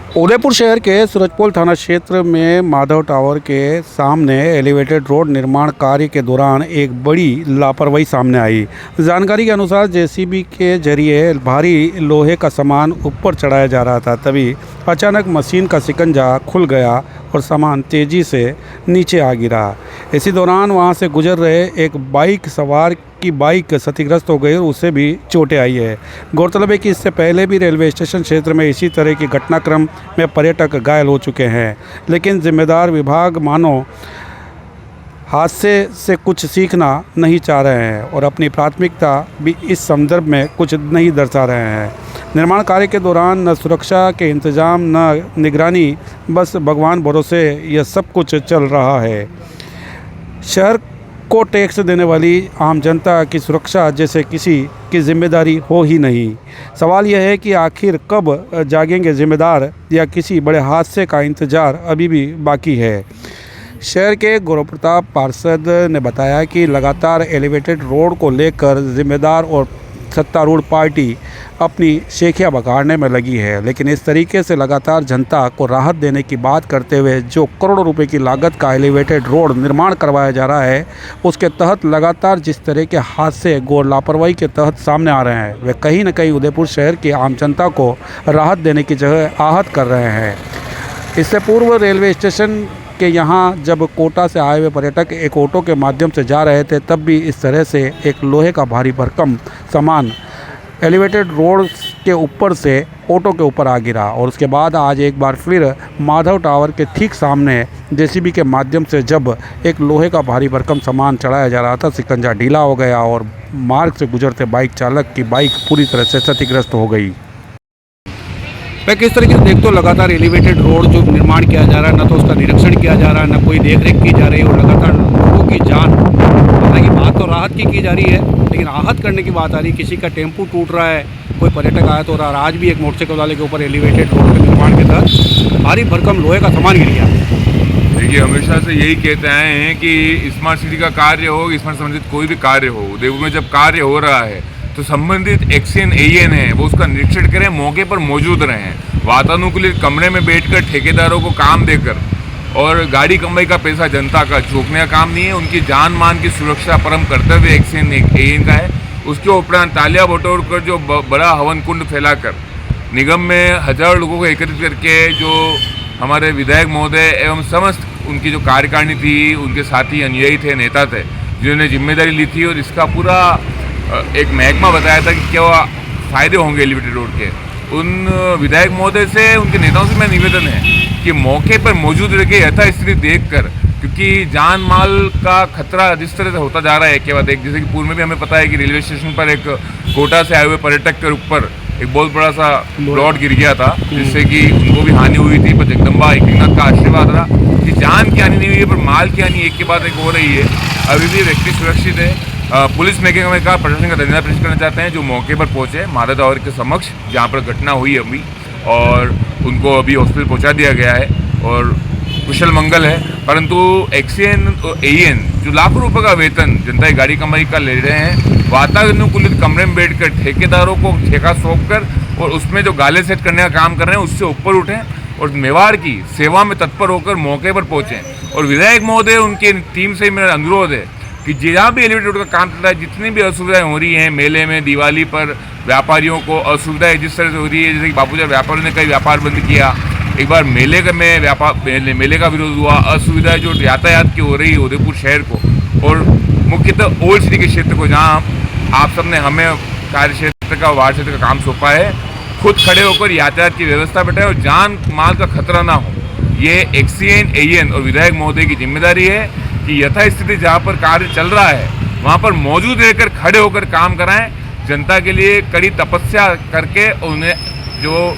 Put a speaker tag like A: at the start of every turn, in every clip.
A: उदयपुर शहर के सूरजपोल थाना क्षेत्र में माधव टावर के सामने एलिवेटेड रोड निर्माण कार्य के दौरान एक बड़ी लापरवाही सामने आई। जानकारी के अनुसार जेसीबी के जरिए भारी लोहे का सामान ऊपर चढ़ाया जा रहा था, तभी अचानक मशीन का शिकंजा खुल गया और सामान तेज़ी से नीचे आ गिरा। इसी दौरान वहां से गुजर रहे एक बाइक सवार की बाइक क्षतिग्रस्त हो गई और उसे भी चोटें आई है। गौरतलब है कि इससे पहले भी रेलवे स्टेशन क्षेत्र में इसी तरह की घटनाक्रम में पर्यटक घायल हो चुके हैं, लेकिन जिम्मेदार विभाग मानो हादसे से कुछ सीखना नहीं चाह रहे हैं और अपनी प्राथमिकता भी इस संदर्भ में कुछ नहीं दर्शा रहे हैं। निर्माण कार्य के दौरान न सुरक्षा के इंतजाम न निगरानी, बस भगवान भरोसे यह सब कुछ चल रहा है। शहर को टैक्स देने वाली आम जनता की सुरक्षा जैसे किसी की जिम्मेदारी हो ही नहीं। सवाल यह है कि आखिर कब जागेंगे जिम्मेदार, या किसी बड़े हादसे का इंतजार अभी भी बाकी है। शहर के गौरव प्रताप पार्षद ने बताया कि लगातार एलिवेटेड रोड को लेकर जिम्मेदार और सत्तारूढ़ पार्टी अपनी शेखियाँ बगाड़ने में लगी है, लेकिन इस तरीके से लगातार जनता को राहत देने की बात करते हुए जो करोड़ों रुपए की लागत का एलिवेटेड रोड निर्माण करवाया जा रहा है, उसके तहत लगातार जिस तरह के हादसे गौर लापरवाही के तहत सामने आ रहे हैं, वे कहीं न कहीं उदयपुर शहर की आम जनता को राहत देने की जगह आहत कर रहे हैं। इससे पूर्व रेलवे स्टेशन के यहाँ जब कोटा से आए हुए पर्यटक एक ऑटो के माध्यम से जा रहे थे, तब भी इस तरह से एक लोहे का भारी भरकम सामान एलिवेटेड रोड के ऊपर से ऑटो के ऊपर आ गिरा। और उसके बाद आज एक बार फिर माधव टावर के ठीक सामने जेसीबी के माध्यम से जब एक लोहे का भारी भरकम सामान चढ़ाया जा रहा था, शिकंजा ढीला हो गया और मार्ग से गुजरते बाइक चालक की बाइक पूरी तरह से क्षतिग्रस्त हो गई। मैं किस तरीके से देखते हो, लगातार एलिवेटेड रोड जो निर्माण किया जा रहा है, ना तो उसका निरीक्षण किया जा रहा है, ना कोई देखरेख की जा रही है, और लगातार लोगों की जान, हालांकि बात तो राहत की जा रही है, लेकिन आहत करने की बात आ रही है। किसी का टेम्पू टूट रहा है, कोई पर्यटक आया तो आज भी एक मोटरसाइकिल वाले के ऊपर एलिवेटेड रोड के निर्माण के तहत भारी भरकम लोहे का सामान गिर गया।
B: देखिए, हमेशा से यही कहते आए हैं कि स्मार्ट सिटी का कार्य हो, स्मार्ट संबंधित कोई भी कार्य हो, उदयपुर में जब कार्य हो रहा है तो संबंधित एक्शन एएन है वो उसका निरीक्षण करें, मौके पर मौजूद रहें, वातानुकूलित कमरे में बैठकर ठेकेदारों को काम देकर और गाड़ी कमाई का पैसा जनता का झोंकने का काम नहीं है। उनकी जान मान की सुरक्षा परम कर्तव्य एक्शन एएन का है। उसके उपरांत तालियां बटोर कर जो बड़ा हवन कुंड फैलाकर निगम में हजारों लोगों को एकत्रित करके जो हमारे विधायक महोदय एवं समस्त उनकी जो कार्यकारिणी थी, उनके साथी अनुयायी थे, नेता थे, जिन्होंने जिम्मेदारी ली थी और इसका पूरा एक महकमा बताया था कि क्या फ़ायदे होंगे एलिवेटेड रोड के, उन विधायक महोदय से, उनके नेताओं से मेरा निवेदन है कि मौके पर मौजूद रह के यथास्थिति देखकर, क्योंकि जान माल का खतरा जिस तरह से होता जा रहा है के बाद एक, जैसे कि पूर्व में भी हमें पता है कि रेलवे स्टेशन पर एक कोटा से आए हुए पर्यटक के ऊपर एक बहुत बड़ा सा प्लॉट गिर गया था, जिससे कि उनको भी हानि हुई थी, पर जगदम्बा एकनाथ का आशीर्वाद रहा कि जान की हानि नहीं हुई है, पर माल की हानि एक के बाद एक हो रही है। अभी भी व्यक्ति सुरक्षित है। पुलिस महकमे का प्रशासन का धन्यवाद पेश करना चाहते हैं जो मौके पर पहुंचे माधव टावर के समक्ष जहां पर घटना हुई अभी, और उनको अभी हॉस्पिटल पहुंचा दिया गया है और कुशल मंगल है। परंतु एक्सीएन और एएन जो लाखों रुपए का वेतन जनता की गाड़ी कमाई का ले रहे हैं, वातानुकूलित कमरे में बैठकर ठेकेदारों को ठेका सौंपकर और उसमें जो गाले सेट करने का काम कर रहे हैं, उससे ऊपर उठें और मेवाड़ की सेवा में तत्पर होकर मौके पर पहुंचें। और विधायक महोदय, उनकी टीम से मेरा अनुरोध है कि जहाँ भी एलिवेटेड रोड का काम चल रहा है, जितनी भी असुविधाएं हो रही हैं, मेले में, दिवाली पर व्यापारियों को असुविधाएं जिस तरह से हो रही है, जैसे कि बापूजी व्यापारियों ने कई व्यापार बंद किया, एक बार मेले का विरोध हुआ, असुविधाएं जो यातायात की हो रही है उदयपुर शहर को और मुख्यतः ओल्ड सिटी के क्षेत्र को, जहाँ आप सबने हमें कार्य क्षेत्र का, वार्ड क्षेत्र का काम सौंपा है, खुद खड़े होकर यातायात की व्यवस्था बैठाए और जान माल का खतरा ना हो। ये एक्सीएन एएन और विधायक महोदय की जिम्मेदारी है कि यथास्थिति जहाँ पर कार्य चल रहा है वहाँ पर मौजूद रहकर खड़े होकर काम कराएं, जनता के लिए कड़ी तपस्या करके उन्हें जो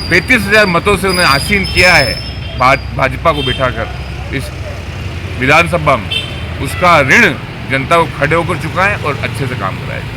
B: 35,000 मतों से उन्हें आसीन किया है भाजपा को बिठाकर इस विधानसभा में, उसका ऋण जनता को खड़े होकर चुकाएं और अच्छे से काम कराएं।